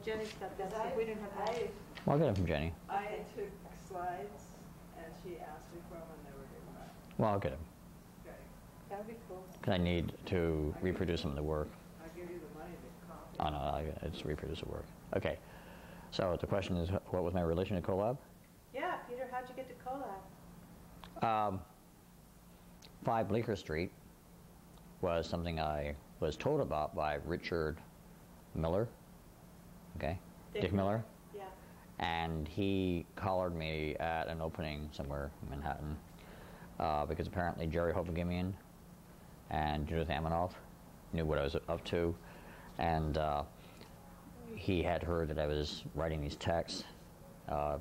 Jenny's got that, so we didn't have that. Well, I'll get them from Jenny. I took slides, and she asked me for them when they were given back. Well, I'll get them. Okay. That would be cool. Because I need to reproduce some of the work. I'll give you the money to copy. Oh, no, it's reproduce the work. Okay. So the question is, what was my relation to Colab? Yeah, Peter, how'd you get to Colab? 5 Bleecker Street was something I was told about by Richard Miller, okay? Dick Miller. Yeah. And he collared me at an opening somewhere in Manhattan because apparently Jerry Hovigimian and Judith Amanoff knew what I was up to, and he had heard that I was writing these texts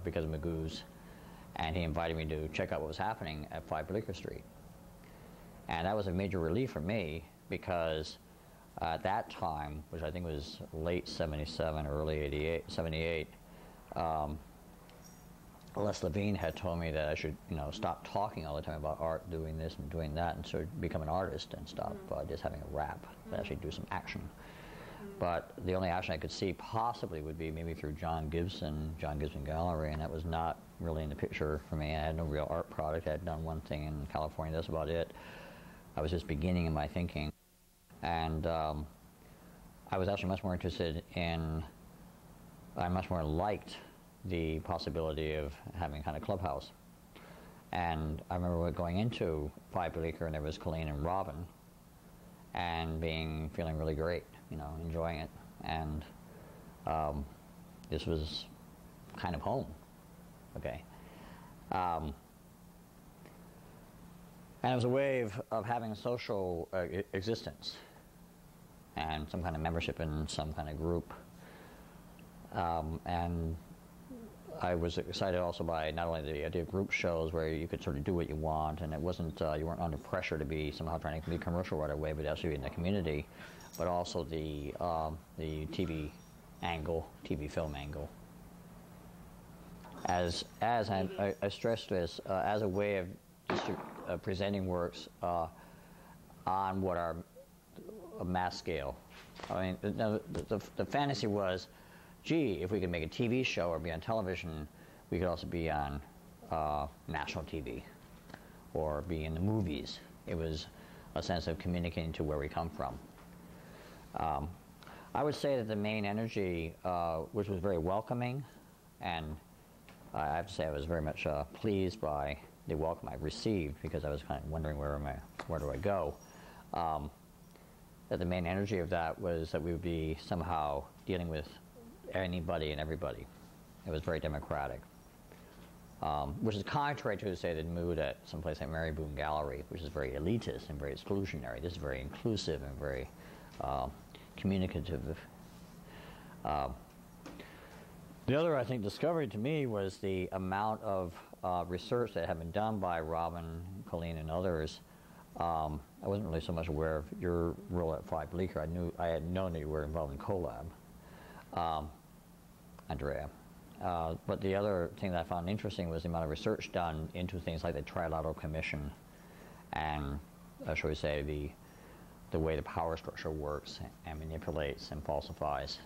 because of Magoo's, and he invited me to check out what was happening at 5 Bleecker Street. And that was a major relief for me because at that time, which I think was late 77, early 78, Les Levine had told me that I should, stop talking all the time about art, doing this and doing that, and sort of become an artist and stop just having a rap, but actually do some action. But the only action I could see possibly would be maybe through John Gibson Gallery, and that was not really in the picture for me. I had no real art product. I had done one thing in California, that's about it. I was just beginning in my thinking. And I was actually much more interested in, I much more liked the possibility of having kind of clubhouse. And I remember going into 5 Bleecker, and there was Coleen and Robin, and feeling really great, enjoying it. And this was kind of home, okay. And it was a way of having a social existence and some kind of membership in some kind of group. And I was excited also by not only the idea of group shows where you could sort of do what you want, and it wasn't you weren't under pressure to be somehow trying to be commercial right away, but actually in the community, but also the TV angle, TV film angle. As I stressed this as a way of presenting works on what are a mass scale. I mean, the fantasy was, gee, if we could make a TV show or be on television, we could also be on national TV or be in the movies. It was a sense of communicating to where we come from. I would say that the main energy, which was very welcoming, and I have to say I was very much pleased by the welcome I received, because I was kind of wondering where do I go. That the main energy of that was that we would be somehow dealing with anybody and everybody. It was very democratic, which is contrary to, say, the mood at some place like Mary Boone Gallery, which is very elitist and very exclusionary. This is very inclusive and very communicative. The other, I think, discovery to me was the amount of research that had been done by Robin, Coleen, and others. I wasn't really so much aware of your role at 5 Bleecker. I had known that you were involved in Colab, Andrea. But the other thing that I found interesting was the amount of research done into things like the Trilateral Commission and, shall we say, the way the power structure works and manipulates and falsifies.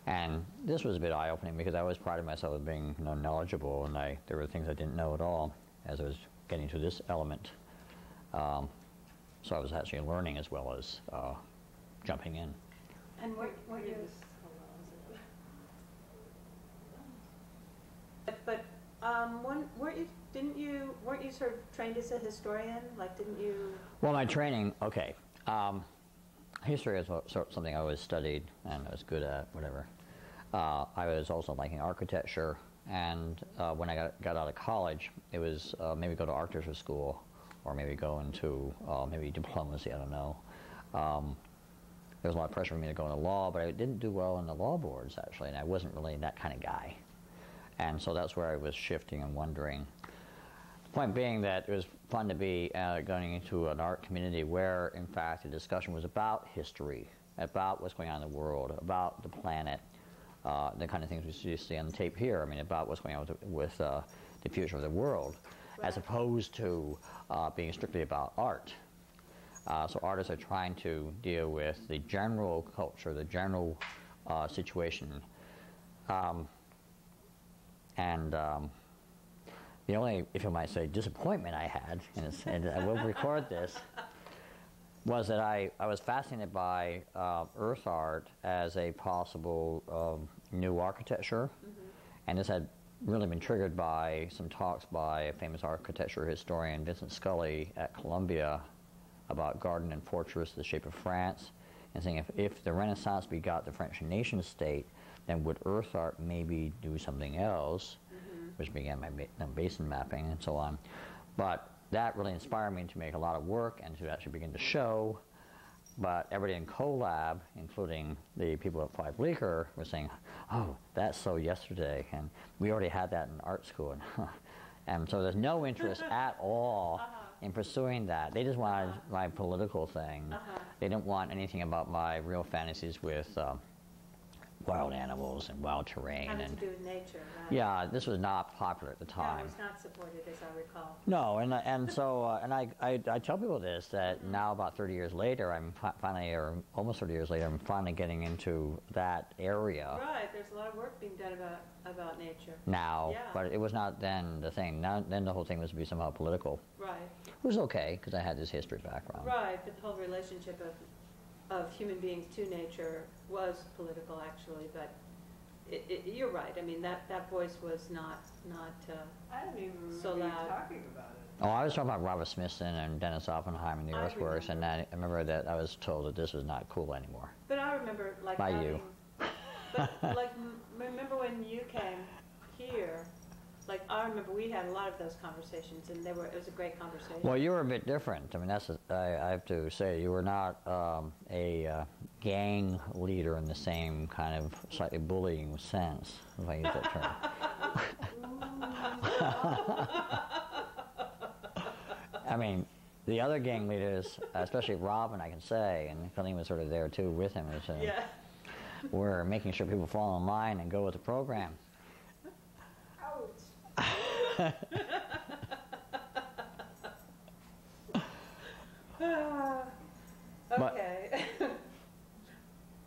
And this was a bit eye-opening because I always prided myself on being knowledgeable, and there were things I didn't know at all as I was getting to this element. So I was actually learning as well as jumping in. And what you... But weren't you sort of trained as a historian? Like, didn't you? Well, my training, okay. History is something I always studied and I was good at, whatever. I was also liking architecture, and when I got out of college, it was maybe go to architecture school, or maybe go into maybe diplomacy, I don't know. There was a lot of pressure for me to go into law, but I didn't do well in the law boards, actually, and I wasn't really that kind of guy. And so that's where I was shifting and wondering. The point being that it was fun to be going into an art community where, in fact, the discussion was about history, about what's going on in the world, about the planet, the kind of things we see on the tape here. I mean, about what's going on with the future of the world, right, as opposed to being strictly about art. So artists are trying to deal with the general culture, the general situation, The only, if you might say, disappointment I had, and I will record this, was that I was fascinated by earth art as a possible new architecture, and this had really been triggered by some talks by a famous architecture historian, Vincent Scully, at Columbia, about garden and fortress, the shape of France, and saying if the Renaissance begot the French nation state, then would earth art maybe do something else, which began my basin mapping and so on. But that really inspired me to make a lot of work and to actually begin to show. But everybody in Colab, including the people at Five Bleecker, were saying, oh, that's so yesterday, and we already had that in art school. And so there's no interest at all in pursuing that. They just wanted my political thing. They didn't want anything about my real fantasies with wild animals and wild terrain. Having to do with nature, right? Yeah, this was not popular at the time. No, it was not supported, as I recall. No, and so I tell people this, that now about 30 years later, I'm finally, or almost 30 years later, I'm finally getting into that area. Right, there's a lot of work being done about nature. Now, Yeah. but it was not then the thing. Now, then the whole thing was to be somehow political. Right. It was okay, because I had this history background. Right, but the whole relationship of human beings to nature was political, actually, but you're right. I mean, that voice was not I don't even remember so you loud. talking about it. Oh, I was talking about Robert Smithson and Dennis Oppenheim and the I Earthworks, and remember. I remember that I was told that this was not cool anymore. But I remember, like, By you. But, like, remember when you came here, like, I remember we had a lot of those conversations, and it was a great conversation. Well, you were a bit different. I mean, I have to say, you were not a gang leader in the same kind of slightly bullying sense, if I use that term. I mean, the other gang leaders, especially Robin, I can say, and Coleen was sort of there too with him, Yeah. were making sure people fall in line and go with the program. Ouch. Okay.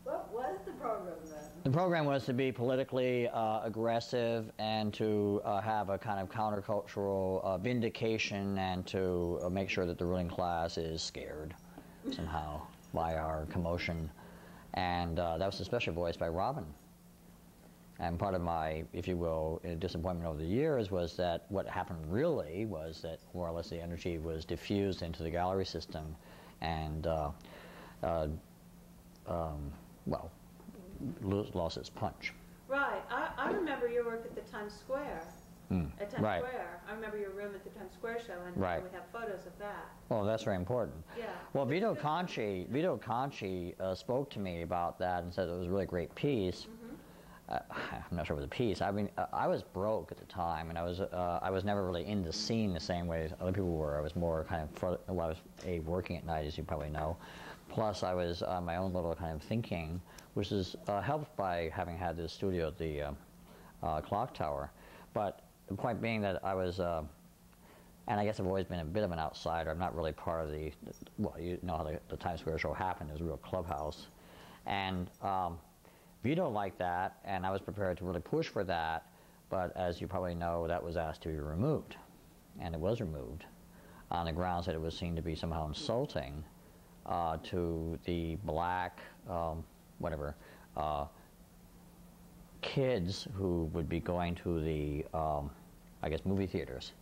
What was the program then? The program was to be politically aggressive and to have a kind of countercultural vindication and to make sure that the ruling class is scared somehow by our commotion. And that was especially voiced by Robin. And part of my, if you will, disappointment over the years was that what happened really was that more or less the energy was diffused into the gallery system and, well, lost its punch. Right. I remember your work at the Times Square. At Times Right. Square. I remember your room at the Times Square show, and Right. we have photos of that. Well, that's very important. Yeah. Well, Vito Conci spoke to me about that and said it was a really great piece. I'm not sure it was a piece. I mean, I was broke at the time, and I was never really in the scene the same way as other people were. I was more kind of, I was working at night, as you probably know. Plus, I was on my own little kind of thinking, which is helped by having had this studio at the clock tower. But the point being that I was, and I guess I've always been a bit of an outsider. I'm not really part of well, you know how the Times Square show happened. It was a real clubhouse. And Vito liked that, and I was prepared to really push for that. But as you probably know, that was asked to be removed. And it was removed on the grounds that it was seen to be somehow insulting to the black, kids who would be going to the, movie theaters.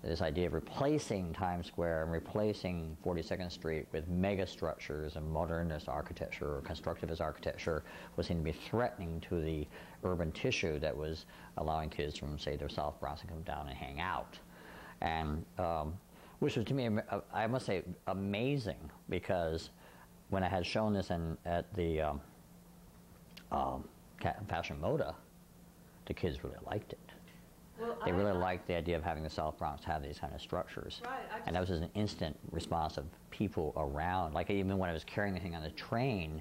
This idea of replacing Times Square and replacing 42nd Street with mega structures and modernist architecture or constructivist architecture was seen to be threatening to the urban tissue that was allowing kids from, say, their South Bronx to come down and hang out. And which was, to me, I must say, amazing, because when I had shown this at the Fashion Moda, the kids really liked it. Well, They really liked the idea of having the South Bronx have these kind of structures. Right. And that was just an instant response of people around. Like, even when I was carrying the thing on the train,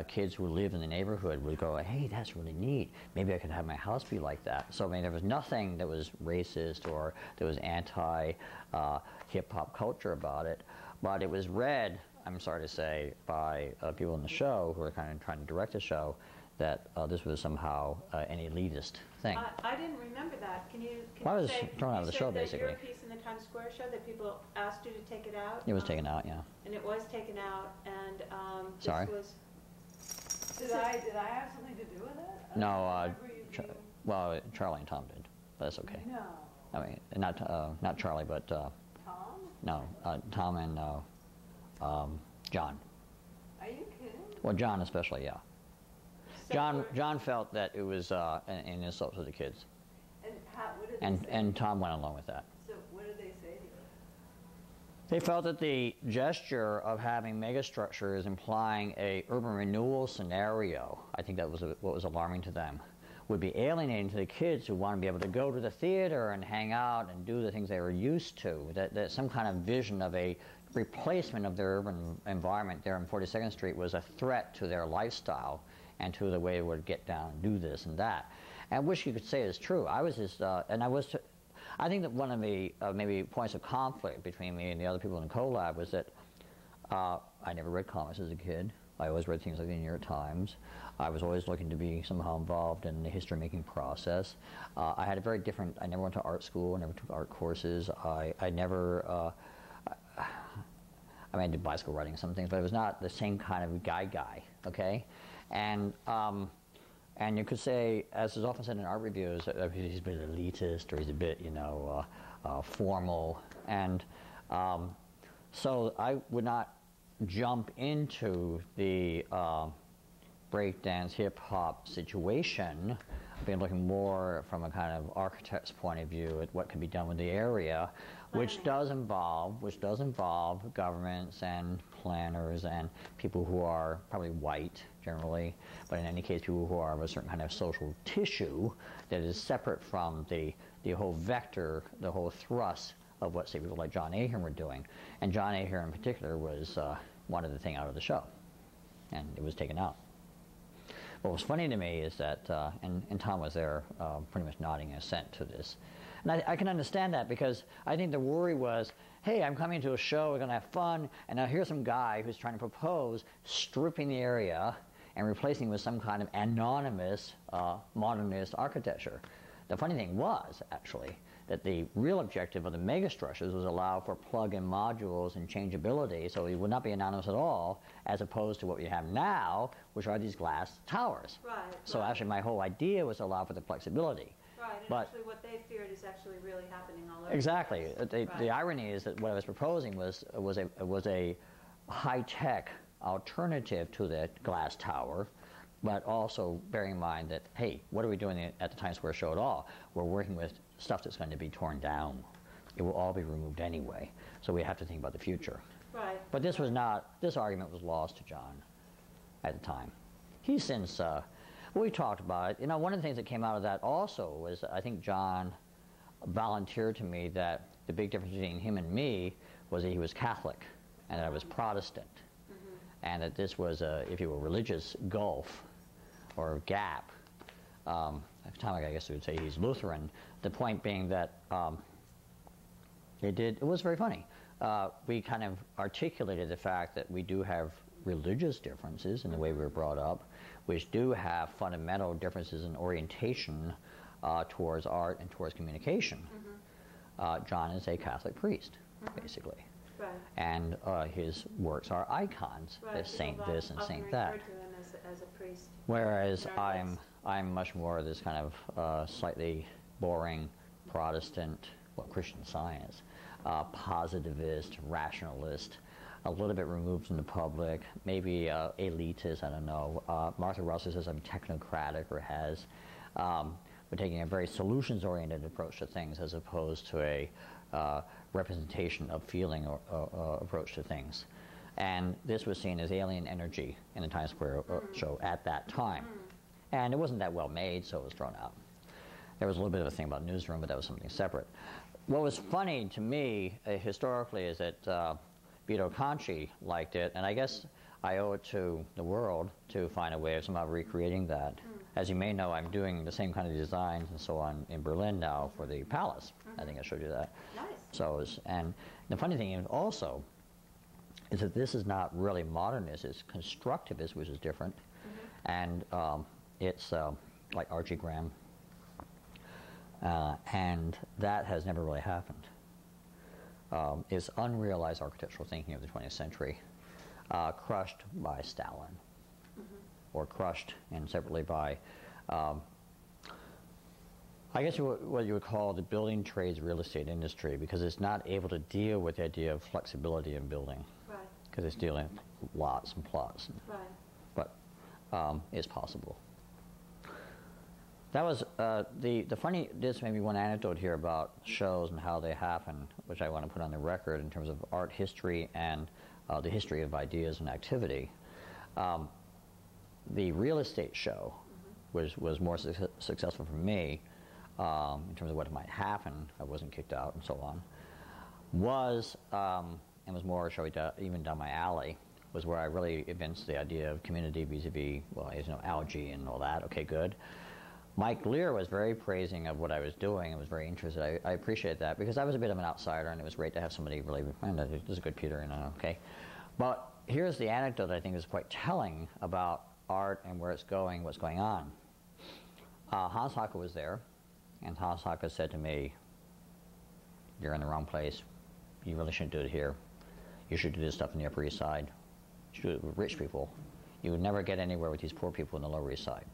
kids who live in the neighborhood would go, hey, that's really neat. Maybe I could have my house be like that. So, I mean, there was nothing that was racist or that was anti-hip-hop culture about it. But it was read, I'm sorry to say, by people in the show who were kind of trying to direct the show, that this was somehow an elitist thing. I didn't remember that. Can you Well, I you was say, thrown out of the show, you said that basically. your piece in the Times Square show that people asked you to take it out? It was taken out, yeah. And it was taken out, and Sorry? this was... Did I have something to do with it? I No, don't remember you being- well, Charlie and Tom did, but that's okay. No. I mean, not Charlie, but Tom? no, Tom and John. Are you kidding? Well, John especially, yeah. Except for- John felt that it was an insult to the kids, And what did they say? and Tom went along with that. So what did they say to you? They felt that the gesture of having megastructures implying a urban renewal scenario, I think that was what was alarming to them, would be alienating to the kids who want to be able to go to the theater and hang out and do the things they were used to. That some kind of vision of a replacement of their urban environment there on 42nd Street was a threat to their lifestyle and to the way they would get down and do this and that. And I wish you could say it's true. I think that one of the maybe points of conflict between me and the other people in Colab was that I never read comics as a kid. I always read things like the New York Times. I was always looking to be somehow involved in the history-making process. I had a very different, I never went to art school, I never took art courses. I never, I did bicycle riding and some things, but it was not the same kind of guy, okay? And you could say, as is often said in art reviews, he's a bit elitist or he's a bit, formal. And so I would not jump into the breakdance hip-hop situation. I've been looking more from a kind of architect's point of view at what can be done with the area, which does involve governments and planners and people who are probably white generally, but in any case people who are of a certain kind of social tissue that is separate from the whole vector, the whole thrust of what, say, people like John Ahearn were doing. And John Ahearn in particular was wanted the thing out of the show, and it was taken out. What was funny to me is that, and Tom was there pretty much nodding assent to this, and I can understand that, because I think the worry was, hey, I'm coming to a show, we're going to have fun, and now here's some guy who's trying to propose stripping the area and replacing it with some kind of anonymous modernist architecture. The funny thing was, actually, that the real objective of the megastructures was allow for plug-in modules and changeability, so it would not be anonymous at all, as opposed to what we have now, which are these glass towers. Right. So right. actually my whole idea was to allow for the flexibility. Right, and But actually what they feared is actually really happening all over. exactly. The place. The irony is that what I was proposing was a high-tech alternative to the glass tower, but also bearing in mind that, hey, what are we doing at the Times Square show at all? We're working with stuff that's going to be torn down. It will all be removed anyway, so we have to think about the future. Right. But this was not, this argument was lost to John at the time. He's since, we talked about it. You know, one of the things that came out of that also was, I think John volunteered to me that the big difference between him and me was that he was Catholic and that I was Protestant. And that this was a, if you will, religious gulf or gap. Tom, I guess we would say he's Lutheran. The point being that it was very funny. We kind of articulated the fact that we do have religious differences in the way we were brought up, which do have fundamental differences in orientation towards art and towards communication. John is a Catholic priest, basically. Right. And his works are icons, Right. as Saint People this and often Saint that. refer to him as a priest. Whereas in our lives. I'm much more this kind of slightly boring Protestant, well, Christian Science, positivist, rationalist, a little bit removed from the public, maybe elitist, I don't know. Martha Russell says I'm technocratic, or has. We're taking a very solutions-oriented approach to things as opposed to a representation of feeling or approach to things. And this was seen as alien energy in the Times Square show at that time. And it wasn't that well made, so it was thrown out. There was a little bit of a thing about newsroom, but that was something separate. What was funny to me historically is that Vito Conchi liked it, and I guess I owe it to the world to find a way of somehow recreating that. As you may know, I'm doing the same kind of designs and so on in Berlin now for the Palace. I think I showed you that. Nice. So, and the funny thing also is that this is not really modernist, it's constructivist, which is different. And It's like Archie Graham. And that has never really happened. It's unrealized architectural thinking of the 20th century, crushed by Stalin, or crushed and separately by, I guess what you would call the building trades real estate industry, because it's not able to deal with the idea of flexibility in building, Right. because it's dealing with lots and plots. Right. But it's possible. That was the funny. This maybe one anecdote here about shows and how they happen, which I want to put on the record in terms of art history and the history of ideas and activity. The real estate show was more successful for me in terms of what might happen. I wasn't kicked out and so on. And was more, shall we, even down my alley. Was where I really evinced the idea of community vis-a-vis, well, as you know, algae and all that. Okay, good. Mike Lear was very praising of what I was doing and was very interested. I appreciate that because I was a bit of an outsider, and it was great to have somebody really, this is a good Peter, okay. But here's the anecdote I think is quite telling about art and where it's going, what's going on. Hans Hake was there, and Hans Hake said to me, "You're in the wrong place. You really shouldn't do it here. You should do this stuff in the Upper East Side. You should do it with rich people. You would never get anywhere with these poor people in the Lower East Side."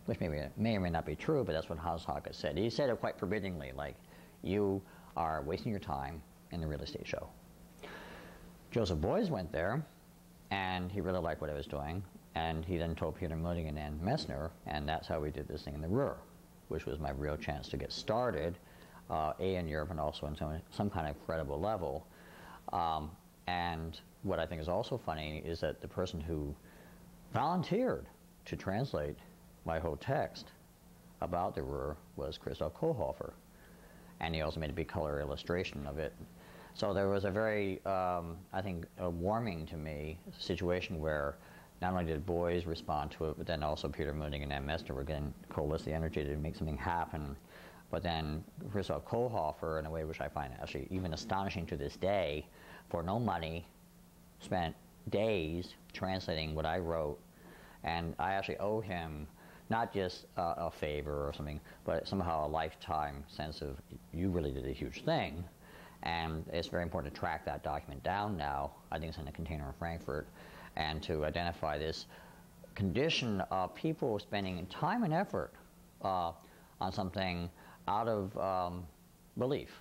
Which may or may not be true, but that's what Hans Hake said. He said it quite forbiddingly, like, you are wasting your time in the real estate show. Joseph Beuys went there, and he really liked what I was doing, and he then told Peter Mudding and Ann Messner, and that's how we did this thing in the Ruhr, which was my real chance to get started, in Europe and also in some kind of credible level. And what I think is also funny is that the person who volunteered to translate my whole text about the Ruhr was Christoph Kohlhofer, and he also made a big color illustration of it. So there was a very, I think, a warming to me situation where not only did Beuys respond to it, but then also Peter Mudding and Ann Messner were getting coalesce the energy to make something happen. But then Christoph Kohlhofer, in a way which I find actually even astonishing to this day, for no money, spent days translating what I wrote, and I actually owe him not just a favor or something, but somehow a lifetime sense of, you really did a huge thing. And it's very important to track that document down now. I think it's in a container in Frankfurt, and to identify this condition of people spending time and effort on something out of belief.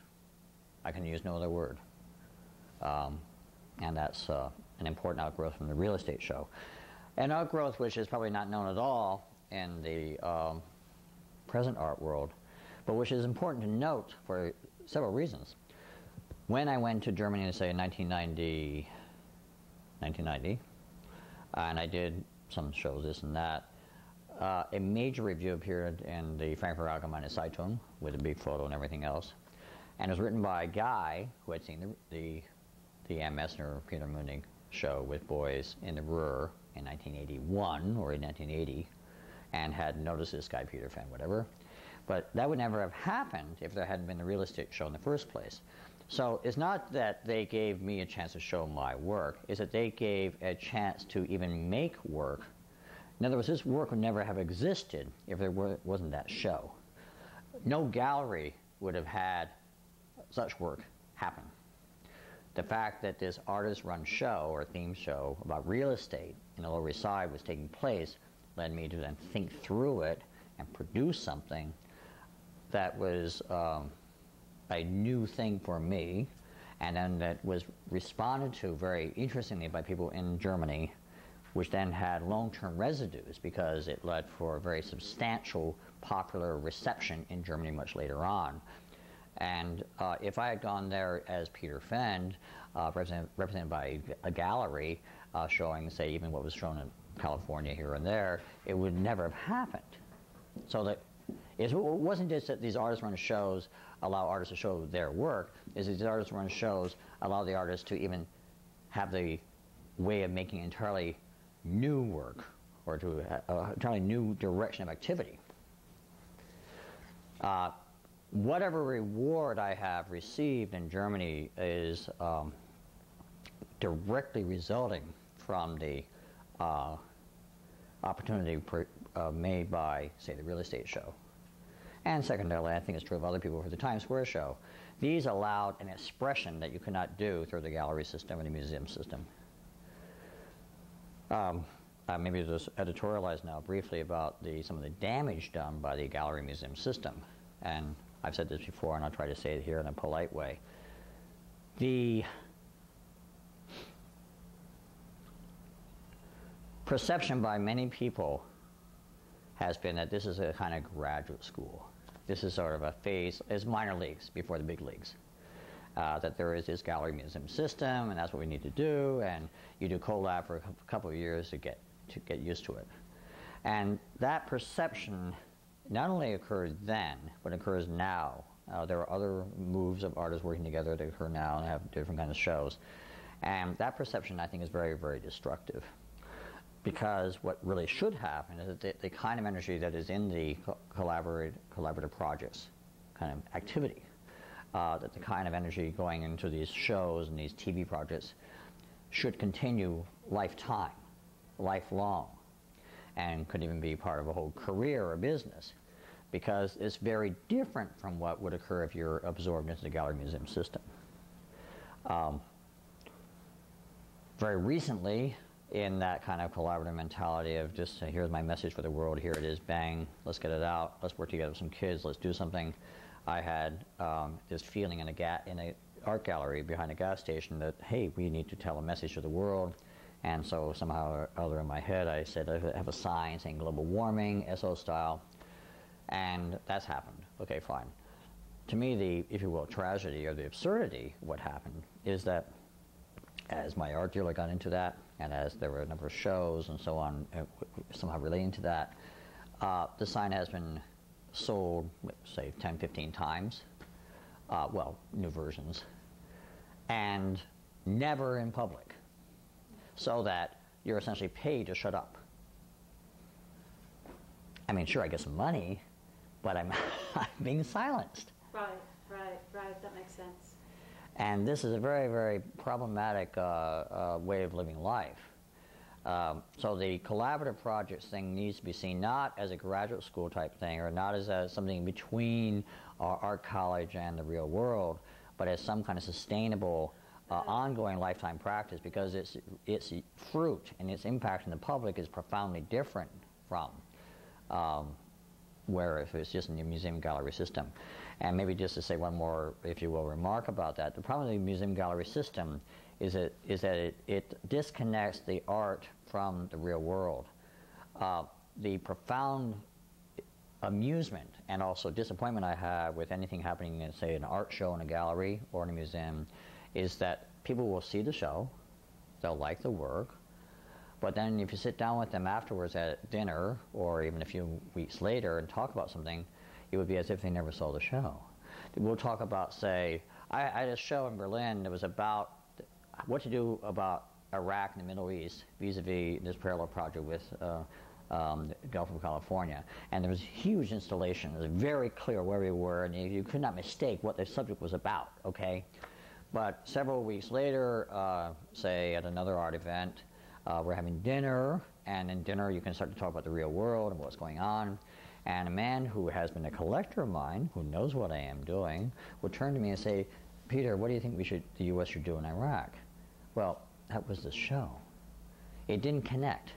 I can use no other word. And that's an important outgrowth from the real estate show. An outgrowth which is probably not known at all in the present art world, but which is important to note for several reasons. When I went to Germany, say in 1990, and I did some shows, this and that, a major review appeared in the Frankfurter Allgemeine Zeitung with a big photo and everything else, and it was written by a guy who had seen the Ann Messner, Peter Mudding show with Beuys in the Ruhr in 1981 or in 1980, and had noticed this guy Peter Fend, whatever. But that would never have happened if there hadn't been the real estate show in the first place. So it's not that they gave me a chance to show my work, it's that they gave a chance to even make work. In other words, this work would never have existed if there wasn't that show. No gallery would have had such work happen. The fact that this artist-run show or theme show about real estate in the Lower East Side was taking place led me to then think through it and produce something that was a new thing for me, and then that was responded to very interestingly by people in Germany, which then had long-term residues because it led for a very substantial popular reception in Germany much later on. And if I had gone there as Peter Fend, represented by a gallery showing, say, even what was shown in California here and there, it would never have happened. So that it wasn't just that these artist-run shows allow artists to show their work, is that these artist-run shows allow the artists to even have the way of making entirely new work, or to an entirely new direction of activity. Whatever reward I have received in Germany is directly resulting from the opportunity made by, say, the real estate show. And secondarily, I think it's true of other people for the Times Square show. These allowed an expression that you could not do through the gallery system or the museum system. Maybe just editorialize now briefly about some of the damage done by the gallery museum system. And I've said this before, and I'll try to say it here in a polite way. The perception by many people has been that this is a kind of graduate school. This is sort of a phase, as minor leagues before the big leagues. That there is this gallery museum system, and that's what we need to do, and you do Colab for a couple of years to get used to it. And that perception not only occurred then, but occurs now. There are other moves of artists working together that occur now and have different kinds of shows. And that perception, I think, is very, very destructive. Because what really should happen is that the kind of energy that is in the collaborative projects kind of activity, that the kind of energy going into these shows and these TV projects should continue lifelong, and could even be part of a whole career or business, because it's very different from what would occur if you're absorbed into the gallery museum system. Very recently, in that kind of collaborative mentality of just, here's my message for the world, here it is, bang, let's get it out, let's work together with some kids, let's do something. I had this feeling in a art gallery behind a gas station that, hey, we need to tell a message to the world. And so somehow or other in my head, I said, I have a sign saying global warming, SO style, and that's happened. Okay, fine. To me, the, if you will, tragedy or the absurdity of what happened is that as my art dealer got into that, and as there were a number of shows and so on, somehow relating to that, the sign has been sold, say, 10, 15 times, well, new versions, and never in public, so that you're essentially paid to shut up. I mean, sure, I get some money, but I'm being silenced. Right, that makes sense. And this is a very, very problematic way of living life. So the collaborative projects thing needs to be seen not as a graduate school type thing, or not as something between our art college and the real world, but as some kind of sustainable, ongoing lifetime practice, because its fruit and its impact in the public is profoundly different from where if it's just in the museum gallery system. And maybe just to say one more, if you will, remark about that, the problem with the museum gallery system is that it disconnects the art from the real world. The profound amusement and also disappointment I have with anything happening in, say, an art show in a gallery or in a museum is that people will see the show, they'll like the work, but then if you sit down with them afterwards at dinner or even a few weeks later and talk about something, it would be as if they never saw the show. We'll talk about, say, I had a show in Berlin that was about what to do about Iraq and the Middle East vis-a-vis this parallel project with the Gulf of California. And there was a huge installation. It was very clear where we were, and you could not mistake what the subject was about, okay? But several weeks later, say at another art event, we're having dinner, and in dinner you can start to talk about the real world and what's going on. And a man who has been a collector of mine, who knows what I am doing, would turn to me and say, Peter, what do you think the U.S. should do in Iraq? Well, that was the show. It didn't connect.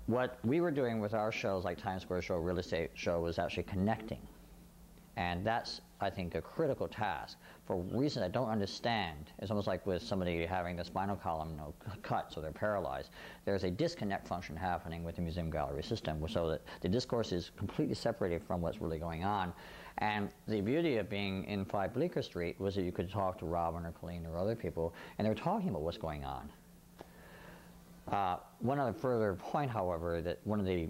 What we were doing with our shows, like Times Square show, Real Estate show, was actually connecting. And that's, I think, a critical task. For reasons I don't understand, it's almost like with somebody having the spinal column cut, so they're paralyzed. There's a disconnect function happening with the museum gallery system, so that the discourse is completely separated from what's really going on. And the beauty of being in 5 Bleecker Street was that you could talk to Robin or Coleen or other people, and they were talking about what's going on. One other further point, however, that one of the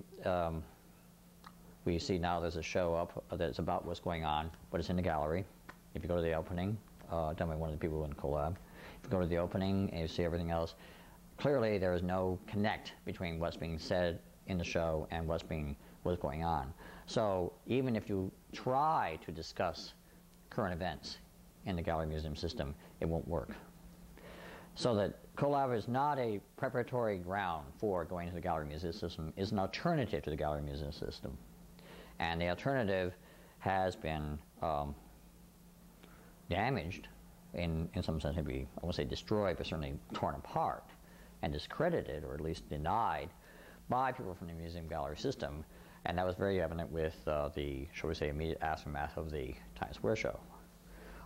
we see now there's a show up that's about what's going on, but it's in the gallery. If you go to the opening, done by one of the people in Colab, if you go to the opening and you see everything else, clearly there is no connect between what's being said in the show and what's going on. So even if you try to discuss current events in the gallery museum system, it won't work. So that Colab is not a preparatory ground for going to the gallery museum system. It's an alternative to the gallery museum system. And the alternative has been damaged, in some sense, maybe, I won't say destroyed, but certainly torn apart and discredited, or at least denied, by people from the museum gallery system. And that was very evident with the, shall we say, immediate aftermath of the Times Square show.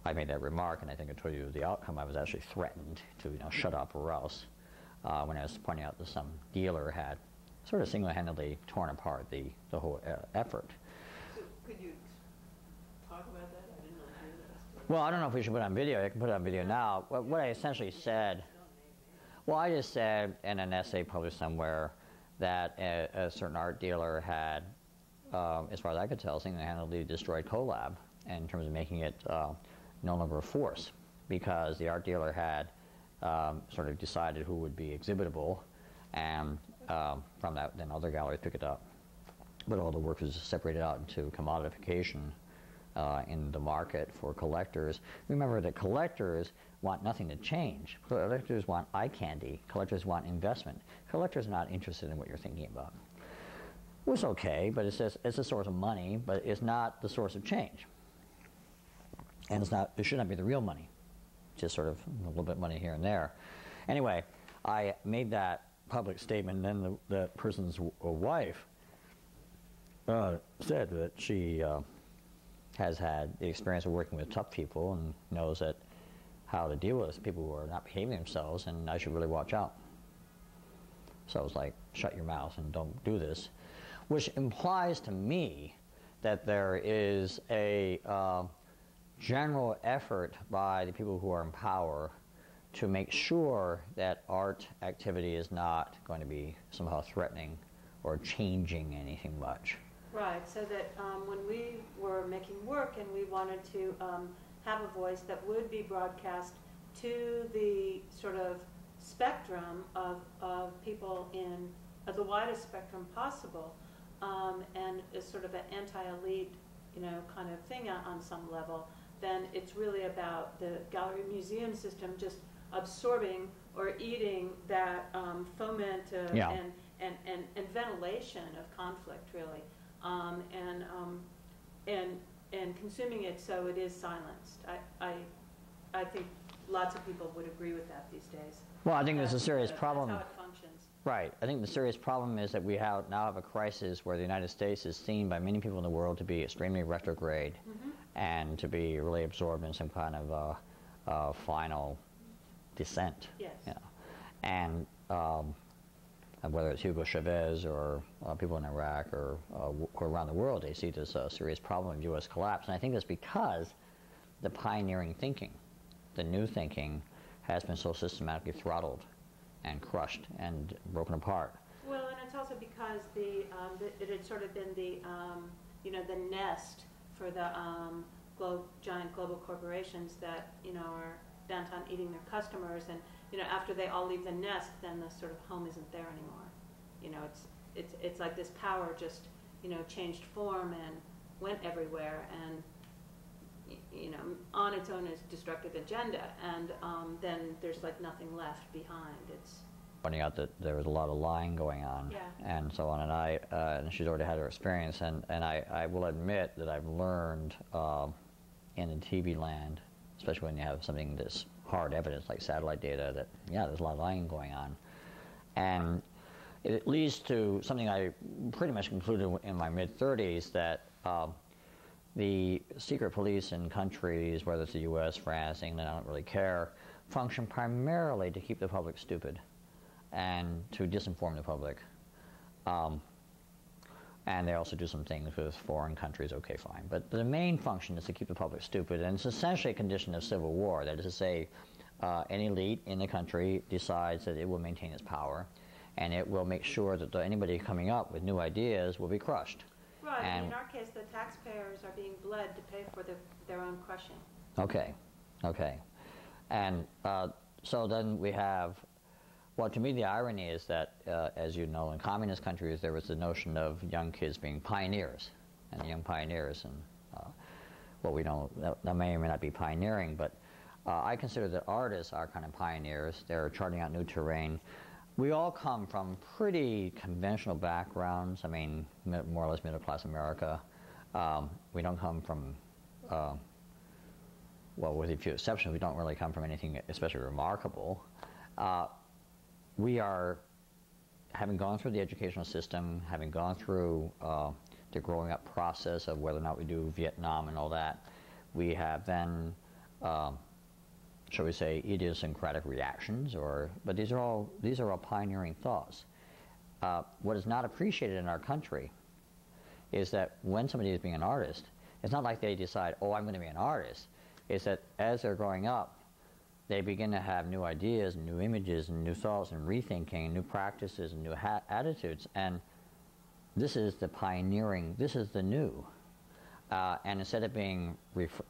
I made that remark, and I think I told you the outcome. I was actually threatened to, shut up or else, when I was pointing out that some dealer had sort of single-handedly torn apart the whole effort. So could you talk about that? I didn't know you did this. Well, I don't know if we should put it on video. I can put it on video now. What I essentially said, well, I just said in an essay published somewhere that a certain art dealer had, as far as I could tell, single-handedly destroyed Colab in terms of making it no longer a force, because the art dealer had sort of decided who would be exhibitable, and from that, then other galleries pick it up. But all the work was separated out into commodification in the market for collectors. Remember that collectors want nothing to change. Collectors want eye candy. Collectors want investment. Collectors are not interested in what you're thinking about. It was okay, but it's a source of money, but it's not the source of change. And it should not be the real money, just sort of a little bit of money here and there. Anyway, I made that public statement, and then the person's wife said that she has had the experience of working with tough people and knows how to deal with people who are not behaving themselves, and I should really watch out. So I was like, shut your mouth and don't do this, which implies to me that there is a general effort by the people who are in power to make sure that art activity is not going to be somehow threatening or changing anything much. Right, so that when we were making work and we wanted to have a voice that would be broadcast to the sort of spectrum of people in the widest spectrum possible, and is sort of an anti-elite, kind of thing on some level, then it's really about the gallery museum system just absorbing or eating that foment and ventilation of conflict, really, and consuming it so it is silenced. I think lots of people would agree with that these days. Well, I think there's a serious problem. That's how it functions. Right. I think the serious problem is that we now have a crisis where the United States is seen by many people in the world to be extremely retrograde, and to be really absorbed in some kind of final descent. Yes. And whether it's Hugo Chavez or people in Iraq or around the world, they see this serious problem of U.S. collapse. And I think that's because the pioneering thinking, the new thinking, has been so systematically throttled and crushed and broken apart. Well, and it's also because it had sort of been the nest for the giant global corporations that are downtown eating their customers, and after they all leave the nest, then the sort of home isn't there anymore. It's like this power just changed form and went everywhere, and on its own is destructive agenda, and then there's like nothing left behind. It's pointing out that there was a lot of lying going on, and so on, and and she's already had her experience, and I will admit that I've learned in the TV land, especially when you have something that's hard evidence like satellite data, that there's a lot of lying going on, and it leads to something I pretty much concluded in my mid-30s, that the secret police in countries, whether it's the U.S., France, England, I don't really care, function primarily to keep the public stupid and to disinform the public. And they also do some things with foreign countries, okay, fine. But the main function is to keep the public stupid, and it's essentially a condition of civil war. That is to say, an elite in the country decides that it will maintain its power, and it will make sure that anybody coming up with new ideas will be crushed. Right, and in our case, the taxpayers are being bled to pay for their own crushing. Okay. And so then we have, well, to me the irony is that, as you know, in communist countries there was the notion of young kids being pioneers, and young pioneers, and well, we don't, that may or may not be pioneering, but I consider that artists are kind of pioneers. They're charting out new terrain. We all come from pretty conventional backgrounds. I mean, more or less middle-class America. We don't come from, well, with a few exceptions, we don't really come from anything especially remarkable. We are, having gone through the educational system, having gone through the growing up process of whether or not we do Vietnam and all that, we have then, shall we say, idiosyncratic reactions, but these are all pioneering thoughts. What is not appreciated in our country is that when somebody is being an artist, it's not like they decide, oh, I'm going to be an artist. It's that as they're growing up, they begin to have new ideas, and new images, and new thoughts, and rethinking, and new practices, and new attitudes. And this is the pioneering, this is the new. And instead of being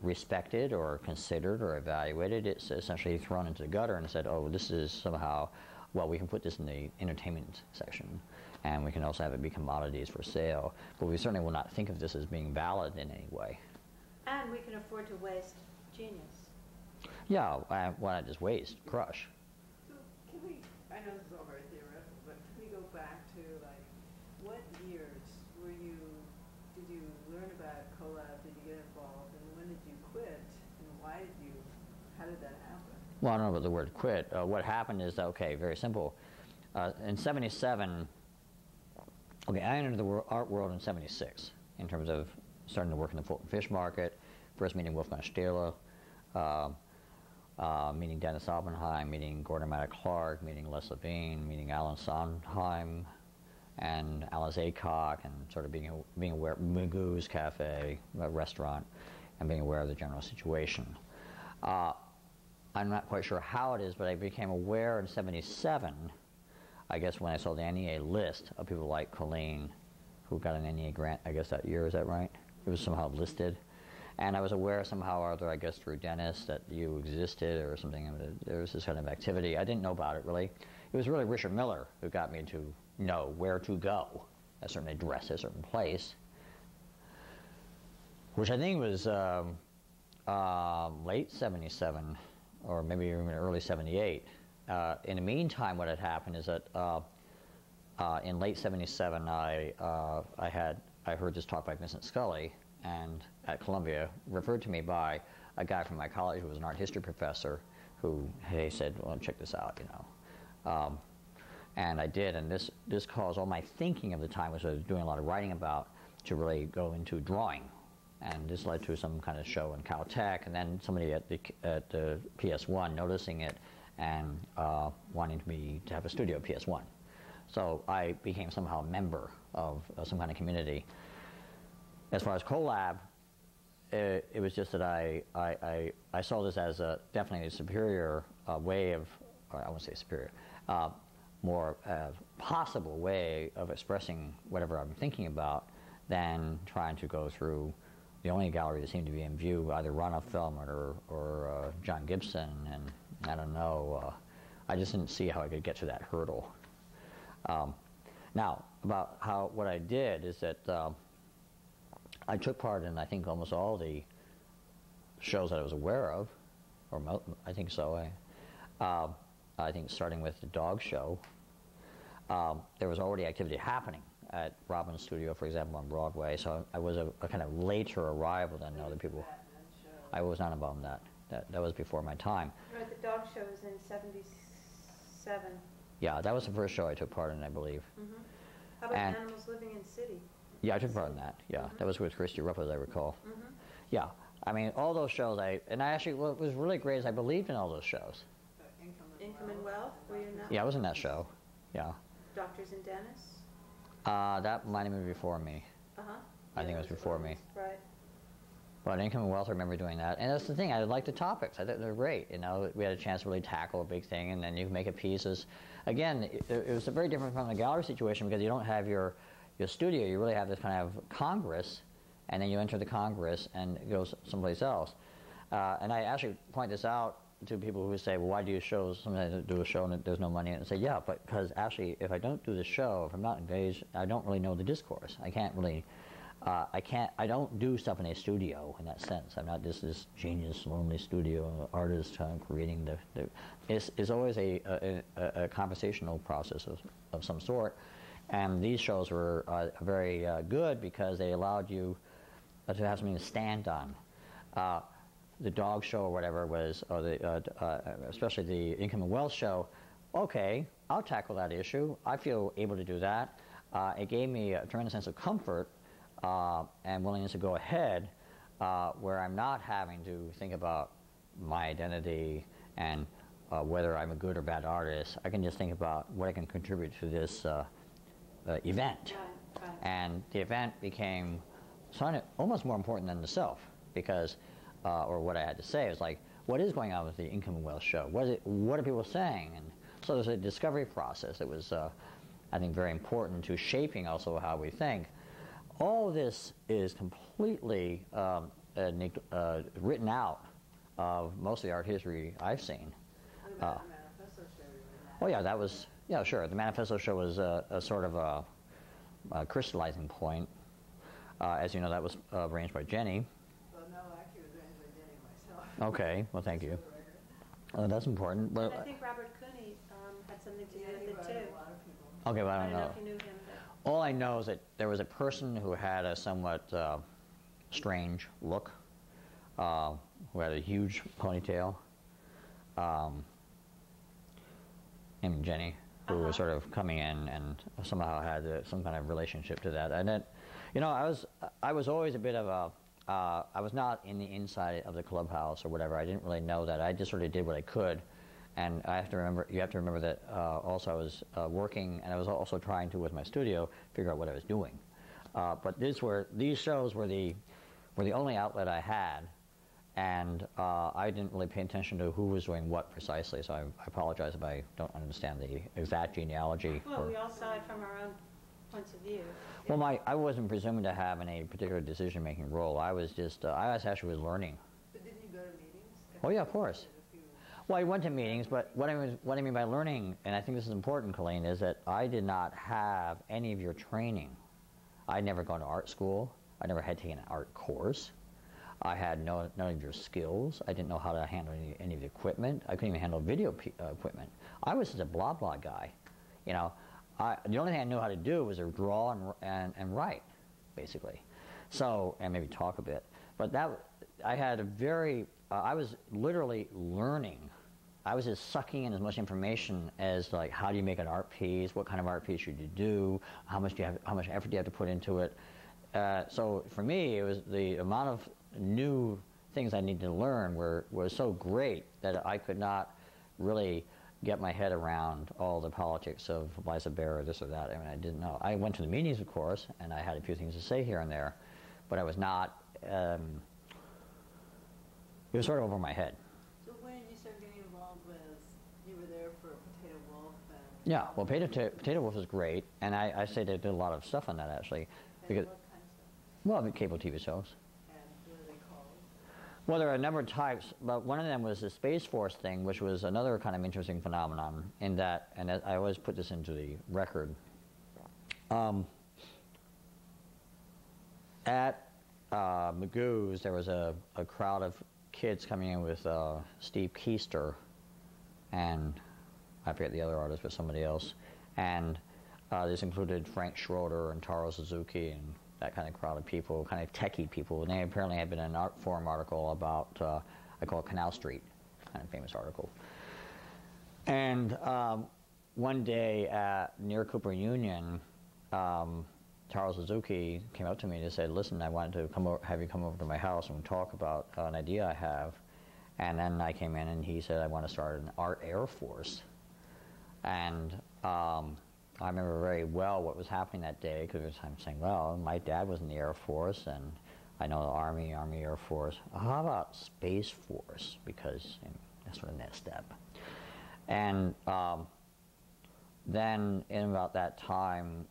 respected or considered or evaluated, it's essentially thrown into the gutter and said, oh, this is somehow, well, we can put this in the entertainment section, and we can also have it be commodities for sale, but we certainly will not think of this as being valid in any way. And we can afford to waste genius. Yeah, why not just waste, crush? So can we, I know this is all very theoretical, but can we go back to, like, what years did you learn about Colab, did you get involved, and when did you quit, and how did that happen? Well, I don't know about the word quit. What happened is, okay, very simple. In 77, okay, I entered the art world in 76 in terms of starting to work in the Fulton Fish Market, first meeting Wolfgang Stehler, meeting Dennis Oppenheim, meeting Gordon Matta Clark, meeting Les Levine, meeting Alan Sondheim, and Alice Aycock, and sort of being aware of Magoo's Cafe, restaurant, and being aware of the general situation. I'm not quite sure how it is, but I became aware in 77, I guess when I saw the NEA list of people like Coleen, who got an NEA grant, I guess that year, is that right? It was somehow listed. And I was aware somehow or other, I guess through Dennis, that you existed or something. There was this kind of activity. I didn't know about it really. It was really Richard Miller who got me to know where to go, a certain address, a certain place, which I think was late 77 or maybe even early 78. In the meantime, what had happened is that in late 77, I heard this talk by Vincent Scully, and at Columbia, referred to me by a guy from my college who was an art history professor, who said, well, check this out, you know. And I did, and this caused all my thinking of the time, which I was doing a lot of writing about, to really go into drawing. And this led to some kind of show in Caltech, and then somebody at the PS1 noticing it and wanting me to have a studio at PS1. So I became somehow a member of some kind of community. As far as Colab, it was just that I saw this as definitely a superior way of, or I won't say superior, more possible way of expressing whatever I'm thinking about than trying to go through the only gallery that seemed to be in view, either Ronald Feldman or John Gibson, and I don't know, I just didn't see how I could get to that hurdle. Now, about what I did is that I took part in, I think, almost all the shows that I was aware of, or I think so. I think starting with the dog show, there was already activity happening at Robin's studio, for example, on Broadway, so I was a kind of later arrival than other people. I was not involved in that. That was before my time. Right, the dog show was in 77. Yeah, that was the first show I took part in, I believe. Mm-hmm. How about Animals Living in City? Yeah, I took part in that. Yeah, that was with Christy Rupp, as I recall. Mm-hmm. Yeah, I mean, all those shows, what was really great is I believed in all those shows. Income and Wealth, were you in that? Yeah, I was in that show. Yeah. Doctors and Dentists? That might have been before me. Uh-huh. I think it was before me. Right. But Income and Wealth, I remember doing that. And that's the thing, I liked the topics. I thought they were great. You know, we had a chance to really tackle a big thing, and then you can make it pieces. Again, it was very different from the gallery situation because you don't have your studio. You really have this kind of congress, and then you enter the congress and it goes someplace else. And I actually point this out to people who say, well, why do you shows? Sometimes I do a show and there's no money. And I say, yeah, but because actually if I don't do the show, if I'm not engaged, I don't really know the discourse. I can't really I don't do stuff in a studio in that sense. I'm not just this genius, lonely studio artist creating it's always a conversational process of some sort. And these shows were very good because they allowed you to have something to stand on. The dog show or whatever was, or especially the income and wealth show, okay, I'll tackle that issue. I feel able to do that. It gave me a tremendous sense of comfort and willingness to go ahead, where I'm not having to think about my identity and whether I'm a good or bad artist. I can just think about what I can contribute to this event. Right. And the event became almost more important than the self, because, or what I had to say was like, what is going on with the income and wealth show? What are people saying? And so there's a discovery process that was, I think, very important to shaping also how we think. All this is completely written out of most of the art history I've seen. What about the manifesto show you were in? Oh yeah, that was, yeah, sure. The manifesto show was a sort of a crystallizing point. As you know, that was arranged by Jenny. Well, no, actually, it was arranged by Jenny and myself. Okay, well, thank you. For the record. That's important. And I think Robert Cooney had something to do Yeah, he with it brought tho in a lot of people. Okay, well, I I don't don't know know. if you knew him. All I know is that there was a person who had a somewhat strange look, who had a huge ponytail, named Jenny, who was sort of coming in and somehow had some kind of relationship to that. And it, you know, I was always a bit of a, I was not in the inside of the clubhouse or whatever. I didn't really know that. I just sort of did what I could. And you have to remember that also I was working, and I was also trying to, with my studio, figure out what I was doing. But these shows were the only outlet I had, and I didn't really pay attention to who was doing what precisely. So I apologize if I don't understand the exact genealogy. Well, we all saw it from our own points of view. Well, I wasn't presuming to have any particular decision-making role. I was just, I was actually learning. But didn't you go to meetings? Oh yeah, of course. Well, I went to meetings, but what I mean by learning, and I think this is important, Coleen, is that I did not have any of your training. I'd never gone to art school. I never had taken an art course. I had none of your skills. I didn't know how to handle any of the equipment. I couldn't even handle video equipment. I was just a blah blah guy. You know, the only thing I knew how to do was to draw and write, basically. So, and maybe talk a bit. But I had a very, I was literally learning. I was just sucking in as much information as, like, how do you make an art piece? What kind of art piece should you do? How much effort do you have to put into it? So for me, it was the amount of new things I needed to learn was so great that I could not really get my head around all the politics of Liza Bear or this or that. I mean, I didn't know. I went to the meetings, of course, and I had a few things to say here and there, but I was not. It was sort of over my head. So when you started getting involved with, you were there for Potato Wolf and... Yeah, well, Potato Wolf was great, and I say they did a lot of stuff on that, actually. Because, what kind of stuff? well, the cable TV shows. And what are they called? Well, there are a number of types, but one of them was the Space Force thing, which was another kind of interesting phenomenon in that, and I always put this into the record. At Magoo's, there was a crowd of kids coming in with Steve Keister, and I forget the other artist, but somebody else. And this included Frank Schroeder and Taro Suzuki and that kind of crowd of people, kind of techie people. And they apparently had been in an art forum article about, I call it Canal Street, kind of famous article. And one day near Cooper Union, Taro Suzuki came up to me and said, listen, I wanted to have you come over to my house and talk about an idea I have. And then I came in and he said, I want to start an art air force. And I remember very well what was happening that day, because I'm saying, well, my dad was in the Air Force, and I know the Army Air Force. How about Space Force? Because that's sort of the next step. And then in about that time,